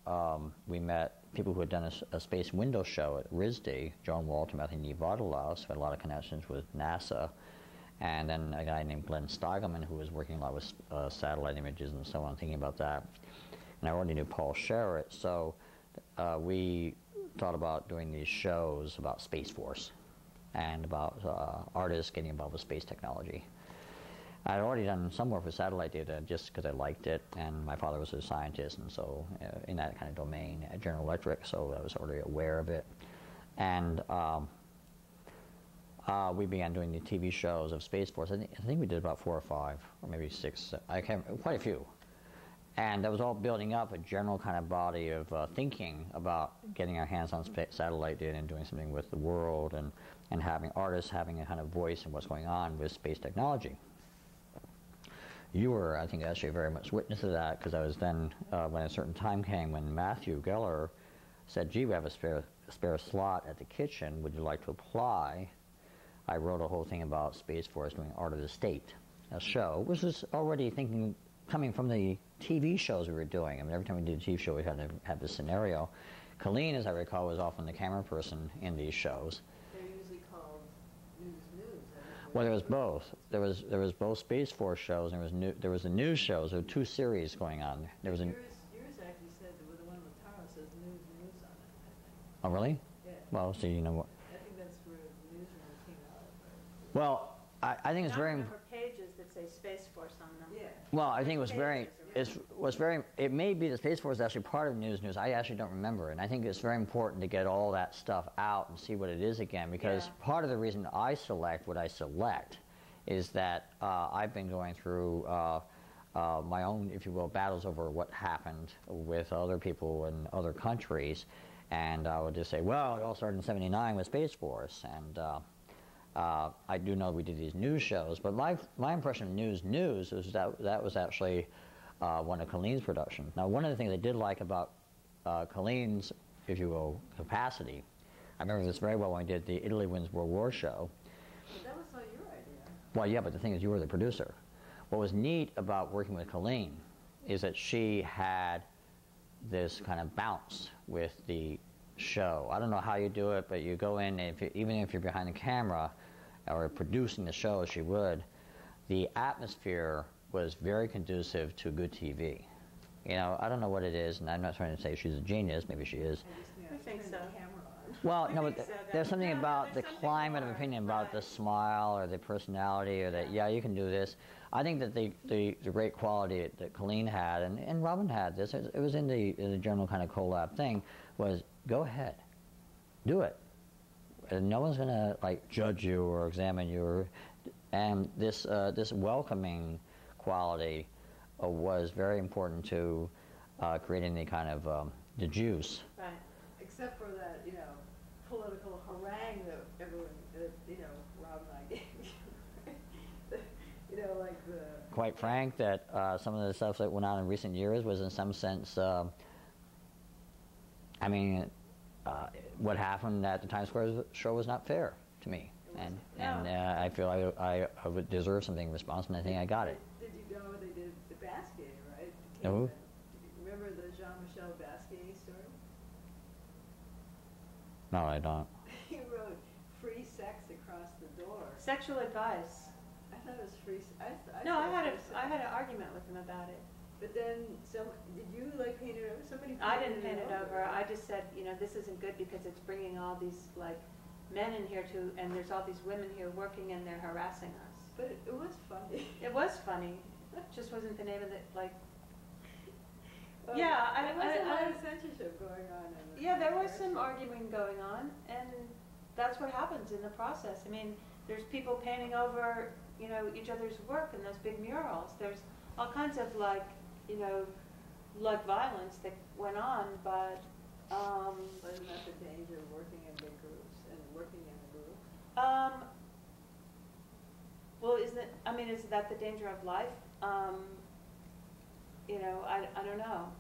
we met people who had done a space window show at RISD, Joan Walton, Matthew Vadalos, who had a lot of connections with NASA, and then a guy named Glenn Steigelman, who was working a lot with satellite images and so on, thinking about that. And I already knew Paul Sherritt, so we thought about doing these shows about Space Force and about artists getting involved with space technology. I'd already done some work with satellite data just because I liked it, and my father was a scientist, and so in that kind of domain at General Electric, so I was already aware of it. And we began doing the TV shows of Space Force. I think we did about 4 or 5, or maybe 6. I can't, quite a few. And that was all building up a general kind of body of thinking about getting our hands on satellite data and doing something with the world, and having artists having a kind of voice in what's going on with space technology. You were, I think, actually very much witness to that, because I was then, when a certain time came when Matthew Geller said, gee, we have a spare slot at the kitchen, would you like to apply? I wrote a whole thing about Space Force doing Art of the State, a show, which was already thinking, coming from the TV shows we were doing. I mean, every time we did a TV show, we had to have this scenario. Coleen, as I recall, was often the camera person in these shows. They're usually called news. Well, there was both. There was both Space Force shows, and there was the news shows. There were 2 series going on. There was yours actually said the one with Tara says news on it, I think. Oh, really? Yeah. Well, so you know what. I think that's where the newsroom came out of. Right? Well, I think it's I very. remember pages that say Space Force on them. Yeah. Well, I think it was very. It may be that Space Force is actually part of news. I actually don't remember, and I think it's very important to get all that stuff out and see what it is again. Because part of the reason I select what I select is that I've been going through my own, if you will, battles over what happened with other people in other countries, and I would just say, well, it all started in '79 with Space Force, and. I do know we did these news shows, but my impression of news was that was actually one of Coleen's productions. Now, one of the things I did like about Coleen's, if you will, capacity, I remember this very well when we did the Italy Wins World War show. But that was not your idea. Well, yeah, but the thing is, you were the producer. What was neat about working with Coleen is that she had this kind of bounce with the show. I don't know how you do it, but you go in, even if you're behind the camera or producing the show as she would, the atmosphere was very conducive to good TV. You know, I don't know what it is, and I'm not trying to say she's a genius, maybe she is. I think so. Well, no, think but so, there's something no, about the there's something climate of more, opinion about the right. smile or the personality or that, yeah, you can do this. I think that the great quality that Coleen had, and Robin had this, it was in the general kind of Colab thing, was go ahead, do it. And no one's going to like judge you or examine you. And this welcoming quality was very important to creating the kind of the juice. Right. Except for that, political harangue that everyone, Rob and I gave you. Like the... Quite frank, that some of the stuff that went on in recent years was in some sense, what happened at the Times Square show was not fair to me. And I feel I would deserve something responsible, and I think I got it. Did you know they did the Basquiat, right? Oh. Remember the Jean-Michel Basquiat story? No, I don't. He wrote free sex across the door. Sexual advice. I thought it was free. No, I had an argument with him about it. But then, did you paint it over? Somebody. I didn't paint it over. I just said, this isn't good because it's bringing all these men in here and there's all these women here working and they're harassing us. But it was funny. It was funny. It just wasn't the name of it. Well, yeah, there was a lot of censorship going on. There was some arguing going on, and that's what happens in the process. I mean, there's people painting over, each other's work in those big murals. There's all kinds of violence that went on, but wasn't that the danger of working in big groups and working in a group? Well, is that the danger of life? I don't know.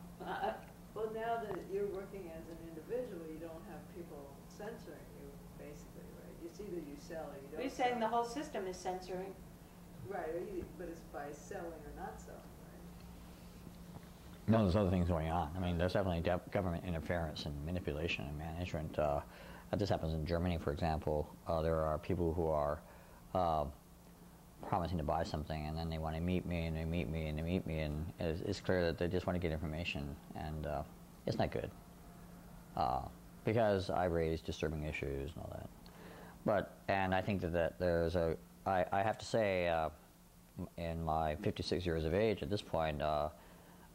Well, now that you're working as an individual, you don't have people censoring you, basically, right? It's either you sell or you don't. You're saying the whole system is censoring. Right, but it's by selling or not selling, right? No, there's other things going on. I mean, there's definitely government interference and manipulation and management. This happens in Germany, for example. There are people who are promising to buy something, and then they want to meet me, and they meet me, and they meet me, and it's clear that they just want to get information, and it's not good. because I raise disturbing issues and all that. And I think that there's I have to say, in my 56 years of age at this point,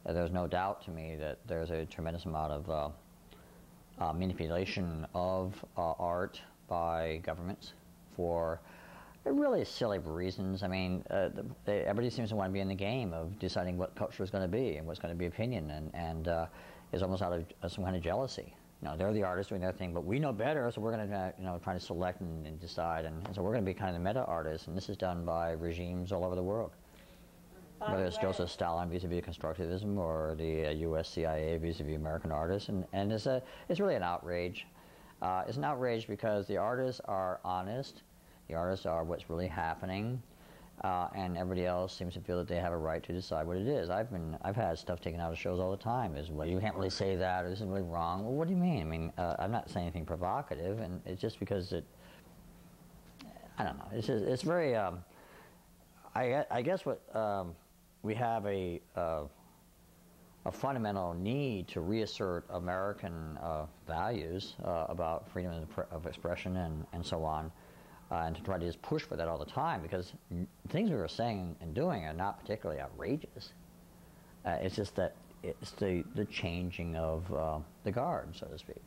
there's no doubt to me that there's a tremendous amount of manipulation of art by governments for really silly reasons. I mean, everybody seems to want to be in the game of deciding what culture is going to be and what's going to be opinion, and is almost out of some kind of jealousy. You know, they're the artists doing their thing, but we know better, so we're going to try to select and decide, and so we're going to be kind of the meta artists, and this is done by regimes all over the world. Whether it's Joseph Stalin vis-a-vis constructivism or the U.S. CIA vis-a-vis American artists, and it's really an outrage. It's an outrage because the artists are honest, the artists are what's really happening, and everybody else seems to feel that they have a right to decide what it is. I've had stuff taken out of shows all the time. Is, well, you can't really say that, or this is really wrong. Well, what do you mean? I mean, I'm not saying anything provocative, and it's just because I don't know. It's very. I guess what we have a fundamental need to reassert American values about freedom of expression and so on, and to try to just push for that all the time, because things we were saying and doing are not particularly outrageous. It's just that it's the changing of the guard, so to speak.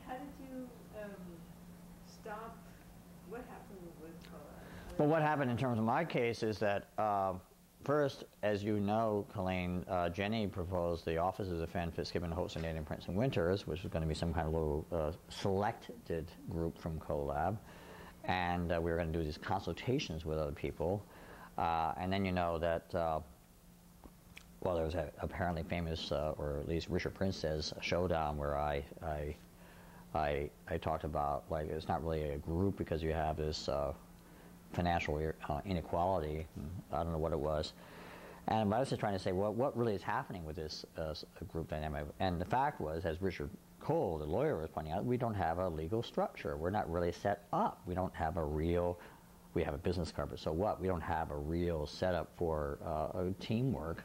How did you stop? What happened with Callard? Well, what happened in terms of my case is that first, as you know, Coleen, Jenny proposed the offices of Fend, Fitzgibon, Holtz, and Daniel Prince and Winters, which was going to be some kind of little selected group from Colab, and we were going to do these consultations with other people, and then you know that, well, there was a apparently famous, or at least Richard Prince says, a showdown where I talked about, like, it's not really a group because you have this financial inequality. I don't know what it was. And I was just trying to say, well, what really is happening with this group dynamic? And the fact was, as Richard Cole, the lawyer, was pointing out, we don't have a legal structure. We're not really set up. We don't have a real, we have a business card, but so what? We don't have a real setup for teamwork.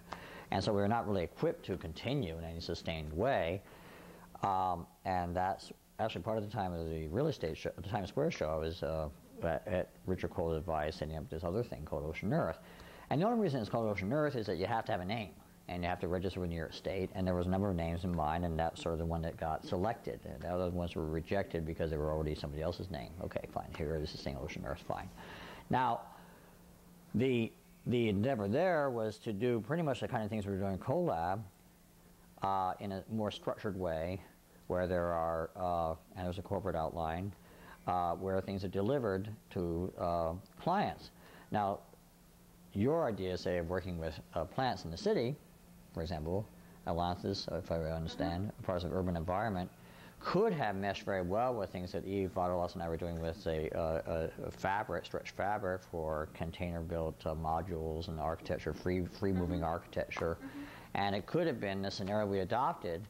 And so we're not really equipped to continue in any sustained way. And that's actually part of the time of the real estate show, the Times Square show. I was at Richard Cole's advice, setting up this other thing called Ocean Earth. And the only reason it's called Ocean Earth is that you have to have a name, and you have to register with New York State, and there was a number of names in mind, and that's sort of the one that got selected. And the other ones were rejected because they were already somebody else's name. Okay, fine, here this is saying Ocean Earth, fine. Now, the endeavor there was to do pretty much the kind of things we were doing in Colab in a more structured way, where there are, and there's a corporate outline, where things are delivered to clients. Now, your idea, say, of working with plants in the city, for example, Atlantis, if I understand, parts of urban environment, could have meshed very well with things that Eve Vadelas and I were doing with, say, fabric, stretch fabric for container-built modules and architecture, free-moving architecture. And it could have been the scenario we adopted.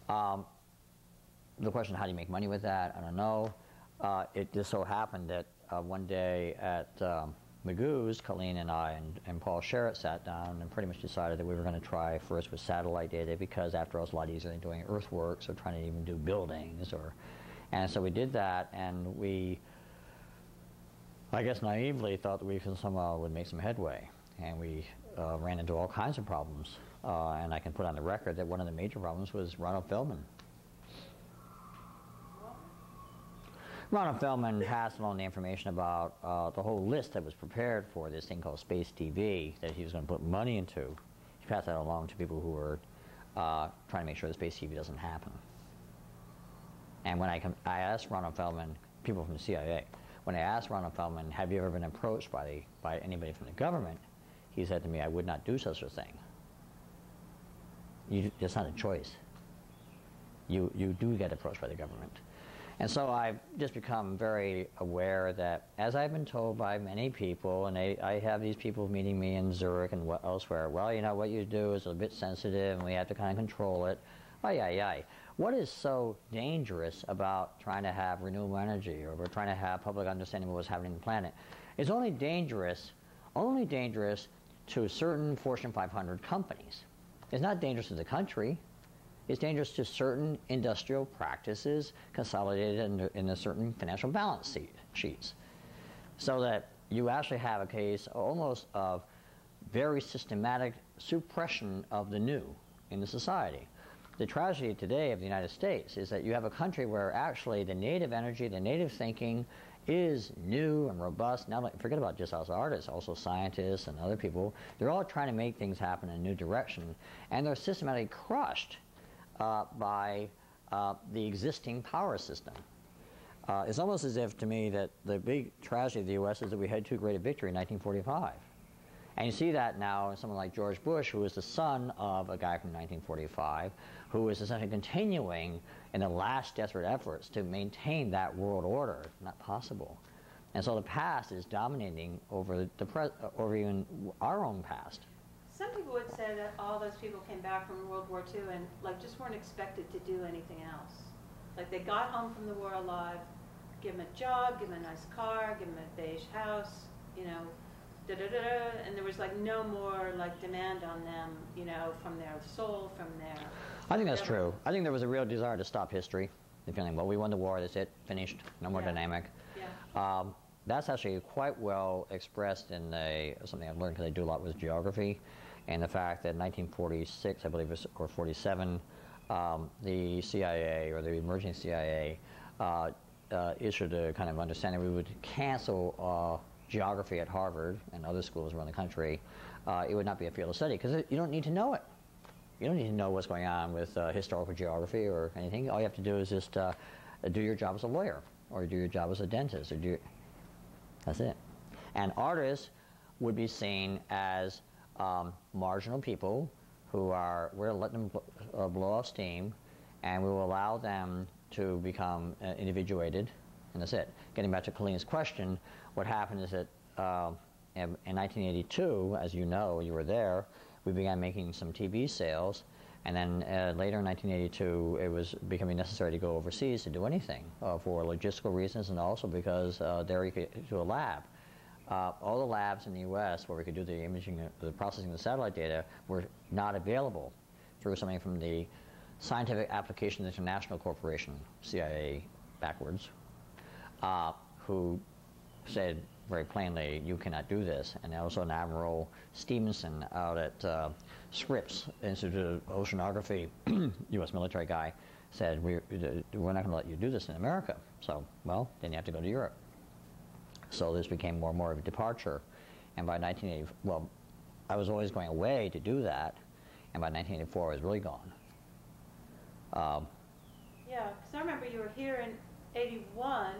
The question, how do you make money with that? I don't know. It just so happened that one day at Magoo's, Coleen and I and Paul Sherritt sat down and pretty much decided that we were going to try first with satellite data, because after all, it's a lot easier than doing earthworks or trying to even do buildings. And so we did that, and we, I guess naively, thought that we somehow would make some headway. And we ran into all kinds of problems. And I can put on the record that one of the major problems was Ronald Feldman. Ronald Feldman passed along the information about the whole list that was prepared for this thing called Space TV that he was going to put money into. He passed that along to people who were trying to make sure the Space TV doesn't happen. And when I asked Ronald Feldman, people from the CIA, when I asked Ronald Feldman, have you ever been approached by anybody from the government, he said to me, I would not do such a thing. It's not a choice. You do get approached by the government. And so I've just become very aware that, as I've been told by many people, and I have these people meeting me in Zurich and elsewhere, well, you know, what you do is a bit sensitive and we have to kind of control it. What is so dangerous about trying to have renewable energy, or we're trying to have public understanding of what's happening on the planet? It's only dangerous to certain Fortune 500 companies. It's not dangerous to the country. is dangerous to certain industrial practices consolidated in a certain financial balance sheets. So that you actually have a case almost of very systematic suppression of the new in the society. The tragedy today of the United States is that you have a country where actually the native energy, the native thinking is new and robust. Now, forget about just us artists, also scientists and other people. They're all trying to make things happen in a new direction, and they're systematically crushed by the existing power system. It's almost as if, to me, that the big tragedy of the U.S. is that we had too great a victory in 1945. And you see that now in someone like George Bush, who is the son of a guy from 1945, who is essentially continuing in the last desperate efforts to maintain that world order. Not possible. And so the past is dominating over over even our own past. Some people would say that all those people came back from World War II and like just weren't expected to do anything else. Like they got home from the war alive, give them a job, give them a nice car, give them a beige house, you know, and there was like no more like demand on them, you know, from their soul, from their... I think that's true. I think there was a real desire to stop history. The feeling, well, we won the war, that's it, finished, no more dynamic. Yeah. That's actually quite well expressed in something I've learned because I do a lot with geography, and the fact that in 1946, I believe, or 47, the CIA, or the emerging CIA, issued a kind of understanding we would cancel geography at Harvard and other schools around the country. It would not be a field of study because you don't need to know it. You don't need to know what's going on with historical geography or anything. All you have to do is just do your job as a lawyer, or do your job as a dentist, or that's it. And artists would be seen as marginal people who we're going to let them blow off steam, and we will allow them to become individuated, and that's it. Getting back to Colleen's question, what happened is that in 1982, as you know, you were there, we began making some TV sales, and then later in 1982, it was becoming necessary to go overseas to do anything for logistical reasons, and also because there you could do a lab. All the labs in the U.S. where we could do the imaging, the processing of the satellite data, were not available through something from the Scientific Applications International Corporation, CIA backwards, who said very plainly, you cannot do this. And also an Admiral Stevenson out at Scripps Institute of Oceanography, U.S. military guy, said, we're not going to let you do this in America. So, well, then you have to go to Europe. So this became more and more of a departure. And by 1980, well, I was always going away to do that, and by 1984, I was really gone. Yeah, because I remember you were here in 81,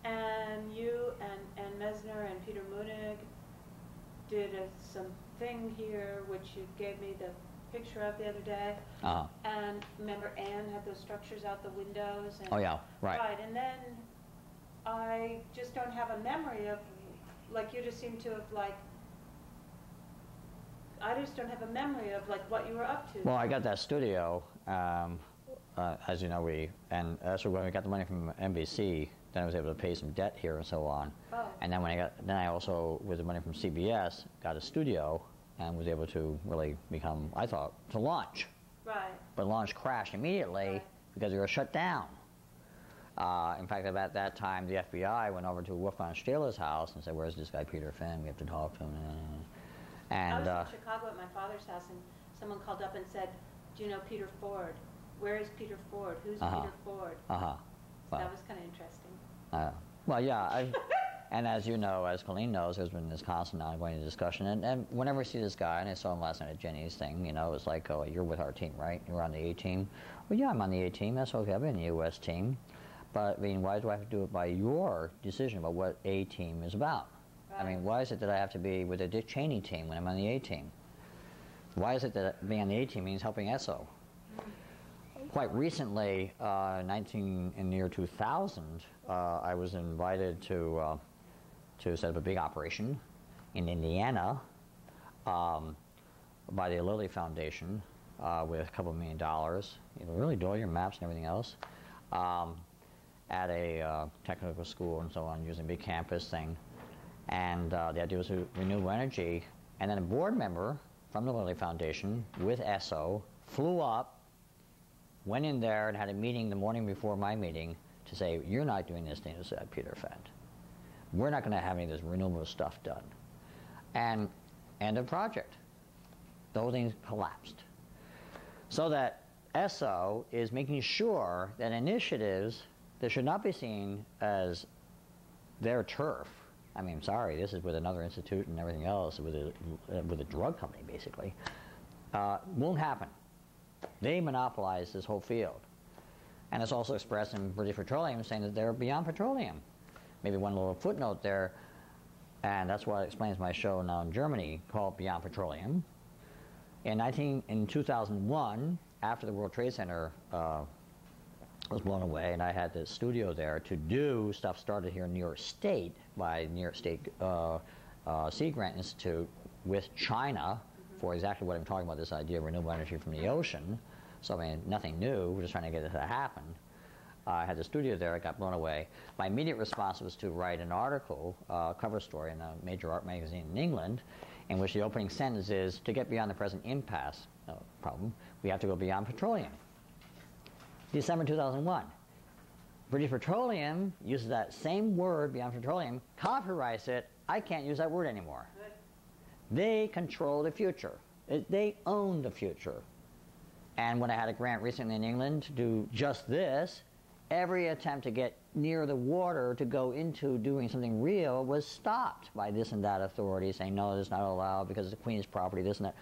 and you and Mesner and Peter Munich did something here, which you gave me the picture of the other day. And remember Anne had those structures out the windows. And, oh yeah, right. Right, and then I just don't have a memory of, like you just seem to have like, I just don't have a memory of like what you were up to. Well, I got that studio, as you know, and that's when we got the money from NBC. Then I was able to pay some debt here and so on. Oh. And then then I also, with the money from CBS, got a studio and was able to really become, I thought, to launch. Right. But launch crashed immediately because we were shut down. In fact, at that time, the FBI went over to Wolfgang Stahler's house and said, "Where's this guy Peter Fend? We have to talk to him." And I was in Chicago at my father's house, and someone called up and said, "Do you know Peter Ford? Where is Peter Ford? Who's Peter Ford?" Well, that was kind of interesting. Well, yeah, and as you know, as Coleen knows, there's been this constant ongoing discussion. And whenever I see this guy, and I saw him last night at Jenny's thing, you know, it's like, oh, you're with our team, right? You're on the A team. Well, yeah, I'm on the A team. That's okay. I've been in the U.S. team. But, I mean, why do I have to do it by your decision about what A team is about? Right. I mean, why is it that I have to be with the Dick Cheney team when I'm on the A team? Why is it that being on the A team means helping ESSO? Quite recently, in the year 2000, I was invited to set up a big operation in Indiana by the Lilly Foundation with a couple $1 million. You know, really do all your maps and everything else at a technical school and so on, using a big campus thing. And the idea was renewable energy. And then a board member from the Lilly Foundation with ESSO flew up went in there and had a meeting the morning before my meeting to say, you're not doing this thing, said Peter Fend. We're not going to have any of this renewable stuff done. And end of project. The whole thing collapsed. So that ESSO is making sure that initiatives that should not be seen as their turf, I mean, sorry, this is with another institute and everything else, with a drug company, basically, won't happen. They monopolize this whole field. And it's also expressed in British Petroleum saying that they're beyond petroleum. Maybe one little footnote there, and that's what explains my show now in Germany called Beyond Petroleum. In 2001, after the World Trade Center was blown away, and I had the studio there to do stuff started here in New York State by New York State Sea Grant Institute with China for exactly what I'm talking about, this idea of renewable energy from the ocean. So I mean, nothing new, we're just trying to get it to happen. I had the studio there, it got blown away. My immediate response was to write an article, cover story in a major art magazine in England, in which the opening sentence is, to get beyond the present impasse problem, we have to go beyond petroleum. December 2001. British Petroleum uses that same word, beyond petroleum, copyrights it. I can't use that word anymore. Good. They control the future. They own the future. And when I had a grant recently in England to do just this, every attempt to get near the water to go into doing something real was stopped by this and that authority saying, no, this is not allowed because it's the Queen's property, this and that.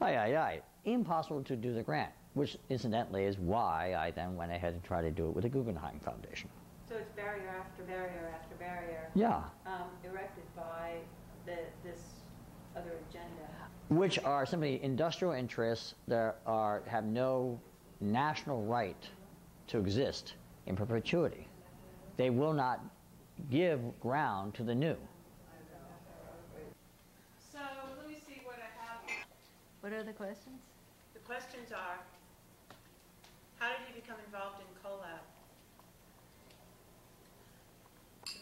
Aye. Impossible to do the grant, which incidentally is why I then went ahead and tried to do it with the Guggenheim Foundation. So it's barrier after barrier after barrier. Yeah. Erected by this other agenda. Which are simply industrial interests that have no national right to exist in perpetuity. They will not give ground to the new. So let me see what I have. What are the questions? The questions are, how did you become involved in Colab?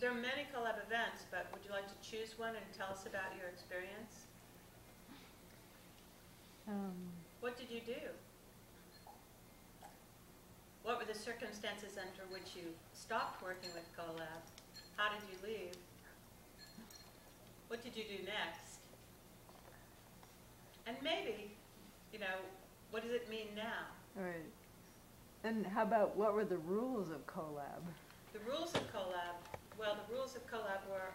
There are many Colab events, but would you like to choose one and tell us about your experience? What did you do? What were the circumstances under which you stopped working with Colab? How did you leave? What did you do next? And maybe, what does it mean now? All right. And how about, what were the rules of Colab? The rules of Colab, well, the rules of Colab were,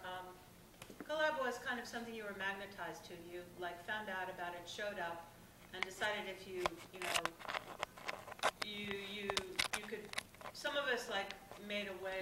Colab was kind of something you were magnetized to. You found out about it, showed up, and decided if you could, some of us made a way